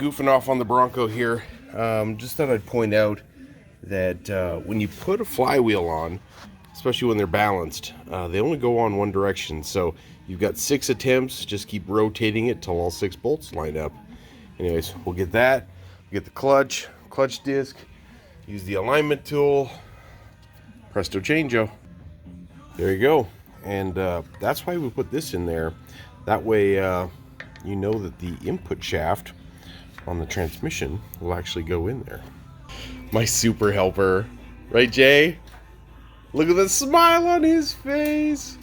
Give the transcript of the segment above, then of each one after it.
goofing off on the Bronco here. Just thought I'd point out that when you put a flywheel on, especially when they're balanced, they only go on one direction. So you've got 6 attempts, just keep rotating it till all 6 bolts line up. Anyways, we'll get that, get the clutch disc, use the alignment tool, presto changeo. There you go. And that's why we put this in there. That way you know that the input shaft on the transmission will actually go in there. My super helper, right, Jay? Look at the smile on his face.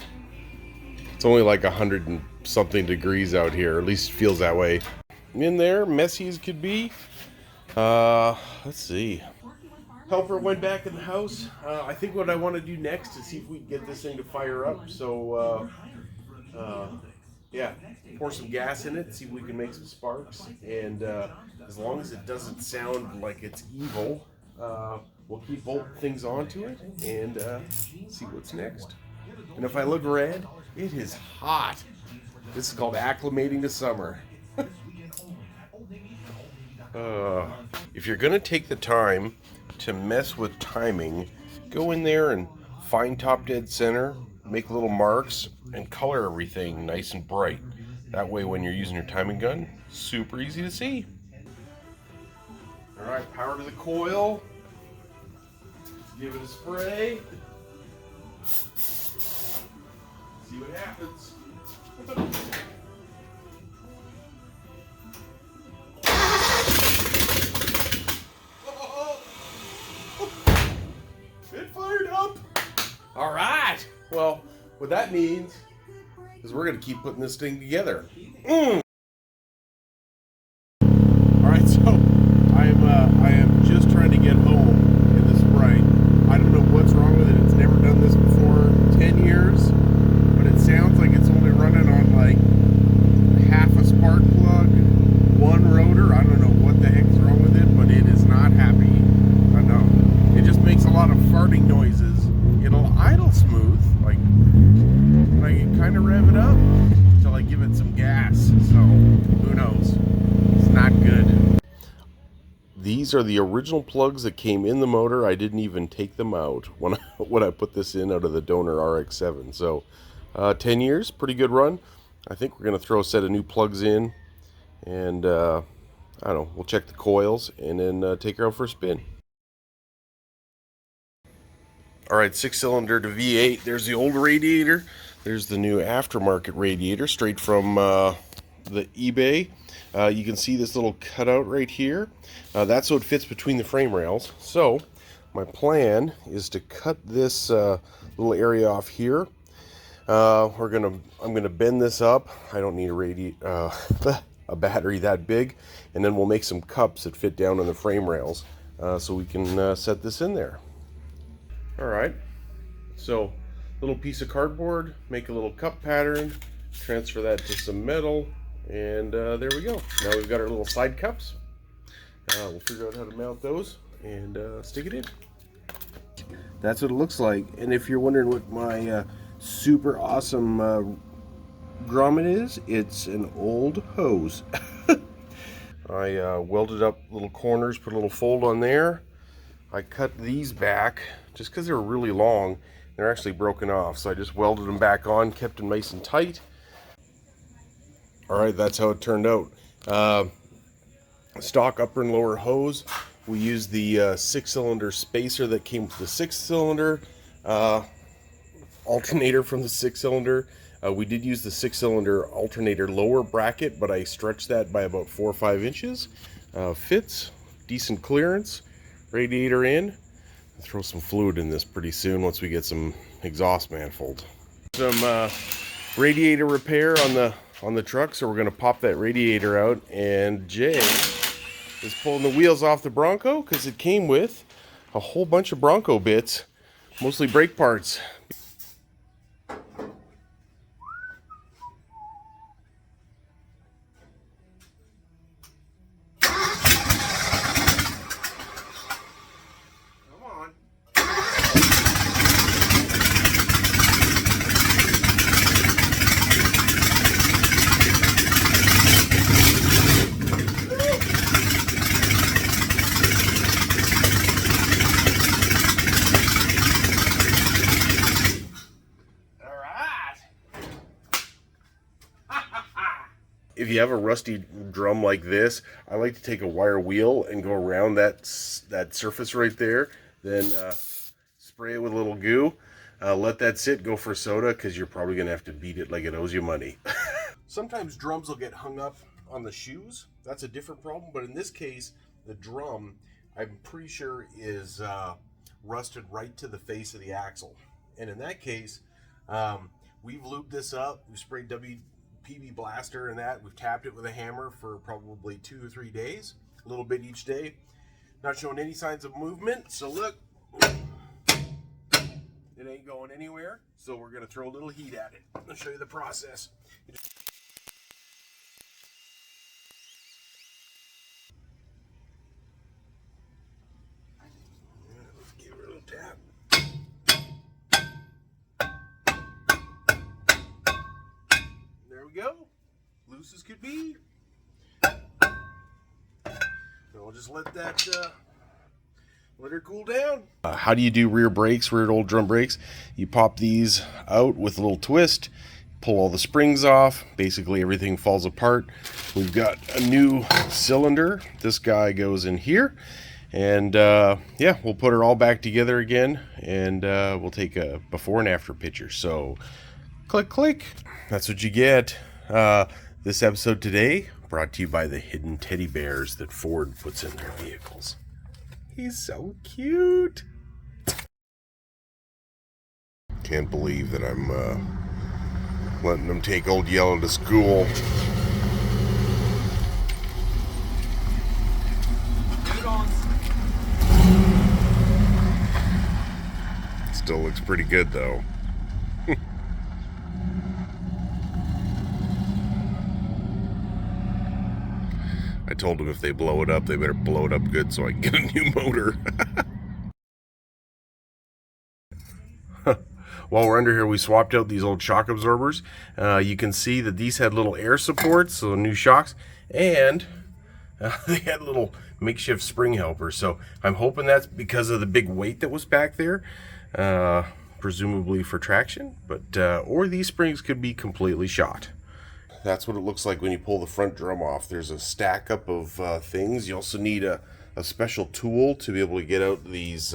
It's only like 100 and something degrees out here, or at least feels that way. In there, messy as could be. Let's see. Helper went back in the house. I think what I want to do next is see if we can get this thing to fire up. So, yeah, pour some gas in it, see if we can make some sparks. And as long as it doesn't sound like it's evil, we'll keep both things onto it and see what's next. And if I look red, it is hot. This is called acclimating to summer. If you're going to take the time to mess with timing, go in there and find top dead center, make little marks, and color everything nice and bright. That way when you're using your timing gun, super easy to see. Alright, power to the coil. Give it a spray. See what happens. It fired up. All right. Well, what that means is we're going to keep putting this thing together. All right, so I am just trying to get home in the Sprite. I don't know what's wrong with it. It's never done this before. 10 years, but it sounds like it's only running on like half a spark plug, one rotor. I don't know what the heck's wrong with it, but it is not happy. I know. It just makes a lot of farting noises. It'll idle smooth, like I can kind of rev it up until I give it some gas. So who knows? It's not good. These are the original plugs that came in the motor. I didn't even take them out when I put this in out of the donor RX-7. So 10 years, pretty good run. I think we're going to throw a set of new plugs in, and I don't know, we'll check the coils and then take her out for a spin. Alright, 6-cylinder to V8. There's the old radiator. There's the new aftermarket radiator straight from the eBay. You can see this little cutout right here. That's so it fits between the frame rails. So my plan is to cut this little area off here. I'm gonna bend this up. I don't need a battery that big, and then we'll make some cups that fit down on the frame rails so we can set this in there. Alright, so little piece of cardboard, make a little cup pattern, transfer that to some metal, and there we go. Now we've got our little side cups. We'll figure out how to mount those and stick it in. That's what it looks like. And if you're wondering what my super awesome grommet is, it's an old hose. I welded up little corners, put a little fold on there. I cut these back just because they were really long. They're actually broken off, so I just welded them back on, kept them nice and tight. Alright, that's how it turned out. Stock upper and lower hose. We used the 6-cylinder spacer that came with the 6-cylinder alternator from the 6-cylinder. We did use the 6-cylinder alternator lower bracket, but I stretched that by about 4 or 5 inches. Fits, decent clearance. Radiator in. I'll throw some fluid in this pretty soon once we get some exhaust manifold. Some radiator repair on the truck, so we're going to pop that radiator out, and Jay is pulling the wheels off the Bronco because it came with a whole bunch of Bronco bits, mostly brake parts. if you have a rusty drum like this, I like to take a wire wheel and go around that surface right there, then spray it with a little goo, let that sit, go for soda, because you're probably going to have to beat it like it owes you money. Sometimes drums will get hung up on the shoes. That's a different problem, but in this case, the drum, I'm pretty sure, is rusted right to the face of the axle. And in that case, we've lubed this up, we've sprayed WPB Blaster and that, we've tapped it with a hammer for probably 2 or 3 days, a little bit each day. Not showing any signs of movement, so look, it ain't going anywhere, so we're going to throw a little heat at it. I'll show you the process. Let's give it a little tap. There we go. Loose as could be. So we'll just let that let her cool down. How do you do rear brakes, rear old drum brakes? You pop these out with a little twist, pull all the springs off, basically everything falls apart. We've got a new cylinder. This guy goes in here, and yeah, we'll put her all back together again, and we'll take a before and after picture. So click, click. That's what you get. This episode today brought to you by the hidden teddy bears that Ford puts in their vehicles. He's so cute. Can't believe that I'm letting them take old Yellow to school. Still looks pretty good though. I told them if they blow it up, they better blow it up good so I can get a new motor. While we're under here, we swapped out these old shock absorbers. You can see that these had little air supports, so new shocks, and they had little makeshift spring helpers. So I'm hoping that's because of the big weight that was back there, presumably for traction, but or these springs could be completely shot. That's what it looks like when you pull the front drum off. There's a stack up of things. You also need a special tool to be able to get out these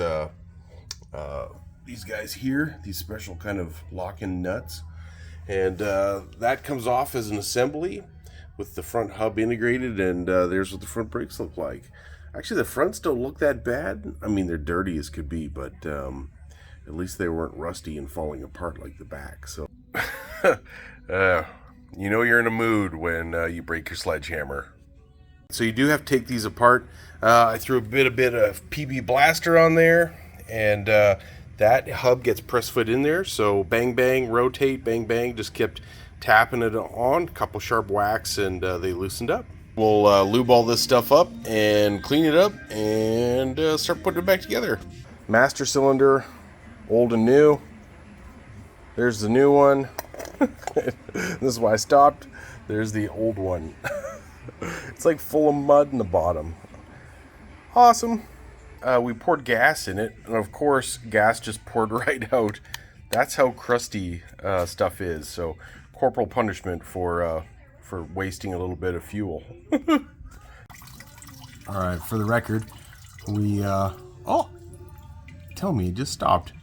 guys here, these special kind of lock-in nuts. And that comes off as an assembly with the front hub integrated, and there's what the front brakes look like. Actually, the fronts don't look that bad. I mean, they're dirty as could be, but at least they weren't rusty and falling apart like the back. So you know you're in a mood when you break your sledgehammer. So you do have to take these apart. I threw a bit of PB Blaster on there, and that hub gets press fit in there. So bang, bang, rotate, bang, bang, just kept tapping it on, a couple sharp whacks, and they loosened up. We'll lube all this stuff up and clean it up and start putting it back together. Master cylinder, old and new. There's the new one. This is why I stopped. There's the old one. It's like full of mud in the bottom. Awesome. We poured gas in it, and of course gas just poured right out. That's how crusty stuff is. So corporal punishment for wasting a little bit of fuel. All right, for the record, we oh, tell me, it just stopped.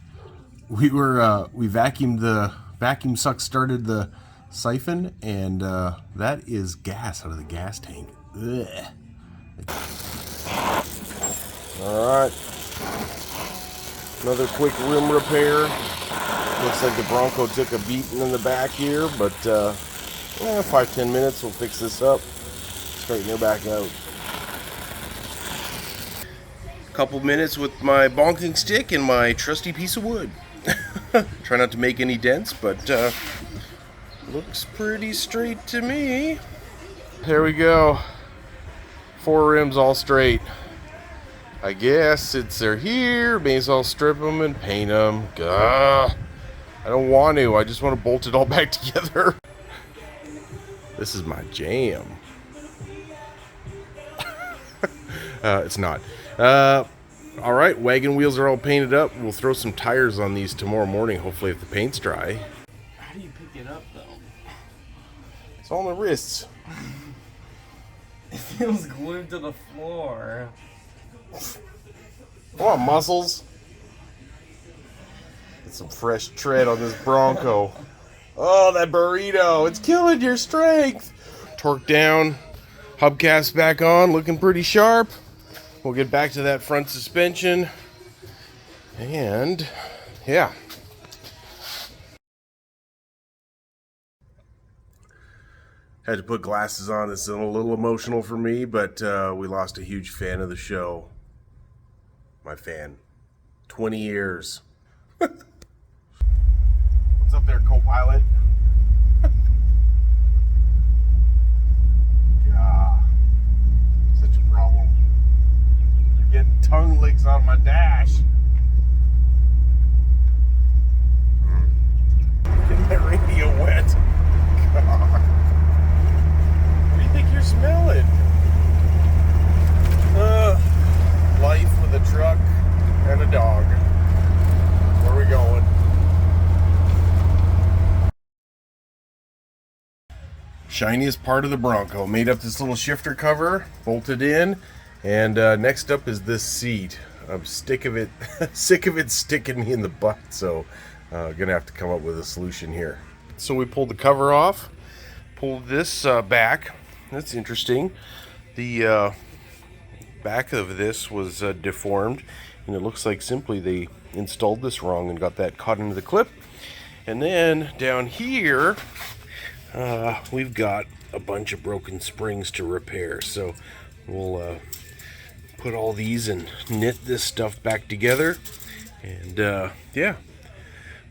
We vacuumed the vacuum suck, started the siphon, and that is gas out of the gas tank. Ugh. All right, another quick rim repair. Looks like the Bronco took a beating in the back here, but 5-10 minutes we'll fix this up, straighten her back out. A couple minutes with my bonking stick and my trusty piece of wood. Try not to make any dents, but looks pretty straight to me. There we go. 4 rims all straight. I guess since they're here, may as well strip them and paint them. Gah. I don't want to. I just want to bolt it all back together. This is my jam. It's not. All right, wagon wheels are all painted up. We'll throw some tires on these tomorrow morning, hopefully if the paint's dry. How do you pick it up, though? It's all on the wrists. It feels glued to the floor. Come on, muscles. Get some fresh tread on this Bronco. Oh, that burrito. It's killing your strength. Torque down. Hubcaps back on. Looking pretty sharp. We'll get back to that front suspension. And, yeah. Had to put glasses on. This is a little emotional for me, but we lost a huge fan of the show. My fan. 20 years. What's up there, co-pilot? Yeah. Such a problem. You're getting tongue licks on my dash. Getting that radio wet. God. What do you think you're smelling? Life with a truck and a dog. Where are we going? Shiniest part of the Bronco. Made up this little shifter cover, bolted in, and next up is this seat. I'm sick of it sticking me in the butt, so gonna have to come up with a solution here. So we pulled the cover off, pulled this back. That's interesting. The back of this was deformed, and it looks like simply they installed this wrong and got that caught into the clip. And then down here we've got a bunch of broken springs to repair, so we'll put all these and knit this stuff back together, and yeah,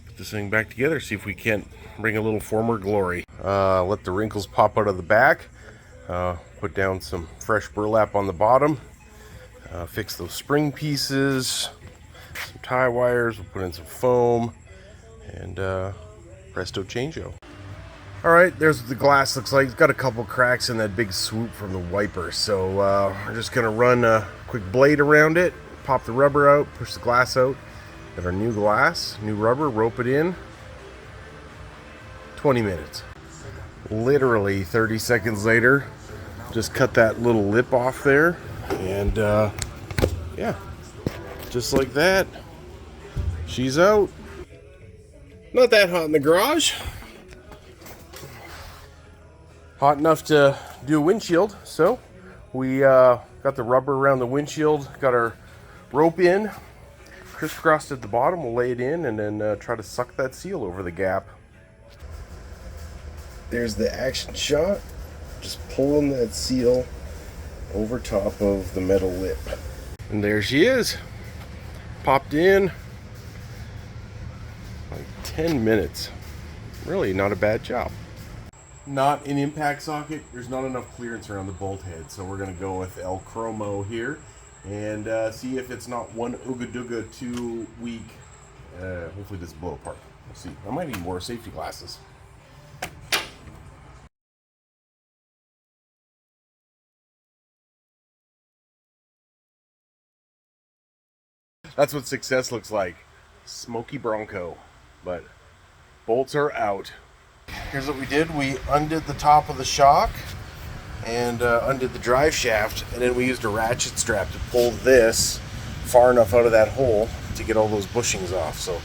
put this thing back together, see if we can't bring a little former glory. Let the wrinkles pop out of the back, put down some fresh burlap on the bottom, fix those spring pieces, some tie wires, we'll put in some foam, and presto changeo. Alright, there's what the glass looks like. It's got a couple cracks in that big swoop from the wiper, so we're just going to run a quick blade around it, pop the rubber out, push the glass out, get our new glass, new rubber, rope it in. 20 minutes. Literally 30 seconds later, just cut that little lip off there, and yeah, just like that, she's out. Not that hot in the garage. Hot enough to do a windshield, so we got the rubber around the windshield, got our rope in, crisscrossed at the bottom, we'll lay it in, and then try to suck that seal over the gap. There's the action shot, just pulling that seal over top of the metal lip. And there she is, popped in, like 10 minutes. Really not a bad job. Not an impact socket, there's not enough clearance around the bolt head, so we're going to go with El Chromo here and see if it's not one Ooga Dooga too weak. Hopefully it doesn't blow apart. We'll see. I might need more safety glasses. That's what success looks like. Smoky Bronco, but bolts are out. Here's what we did. We undid the top of the shock and undid the drive shaft, and then we used a ratchet strap to pull this far enough out of that hole to get all those bushings off. So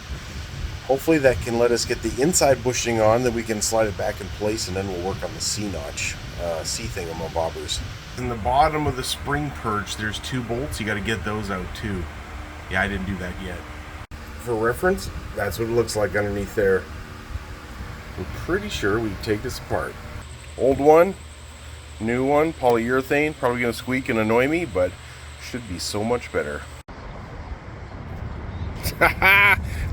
hopefully that can let us get the inside bushing on, then we can slide it back in place, and then we'll work on the C-notch, C-thingamabobbers. In the bottom of the spring perch, there's 2 bolts. You got to get those out too. Yeah, I didn't do that yet. For reference, that's what it looks like underneath there. We're pretty sure we can take this apart. Old one, new one, polyurethane, probably gonna squeak and annoy me, but should be so much better.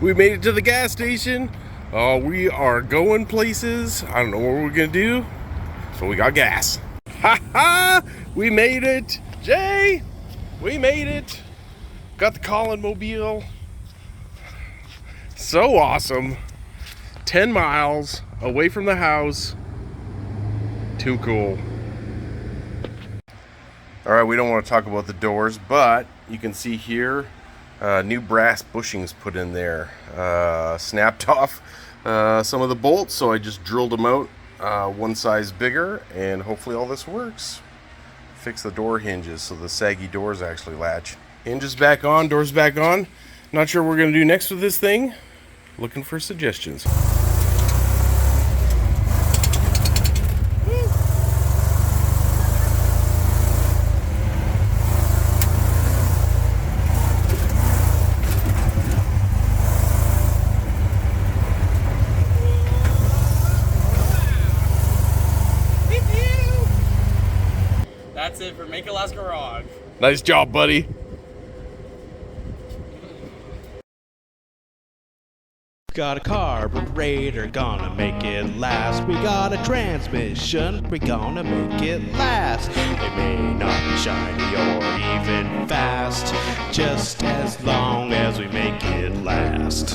We made it to the gas station. We are going places. I don't know what we're gonna do, but we got gas. We made it, Jay. We made it. Got the Colin Mobile. So awesome. 10 miles away from the house. Too cool. All right, we don't want to talk about the doors, but you can see here new brass bushings put in there. Snapped off some of the bolts, so I just drilled them out one size bigger, and hopefully all this works. Fix the door hinges so the saggy doors actually latch. Hinges back on, doors back on. Not sure what we're going to do next with this thing. Looking for suggestions. That's it for Make It Last Garage. Nice job, buddy. Got a carburetor, gonna make it last. We got a transmission, we gonna make it last. It may not be shiny or even fast, just as long as we make it last.